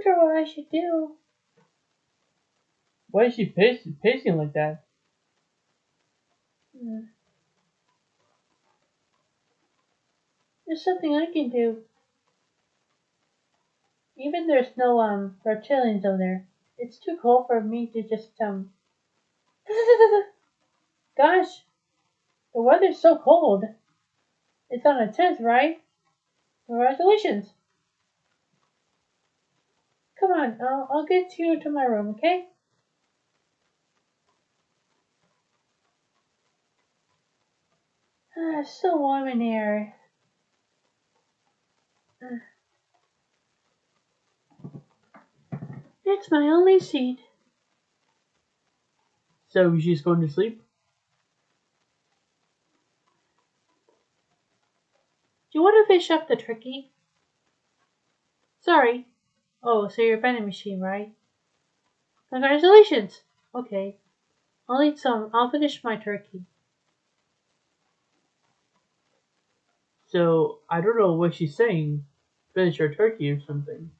sure what I should do. Why is she pacing like that? There's something I can do. Even there's no reptilians over there. It's too cold for me to just Gosh, the weather's so cold. It's on the 10th, right? Congratulations. Come on, I'll get you to my room, okay? It's so warm in here. It's my only seat. So she's going to sleep? Do you want to fish up the turkey? Sorry. Oh, so you're a vending machine, right? Congratulations. Okay. I'll eat some. I'll finish my turkey. So I don't know what she's saying. Finish her turkey or something.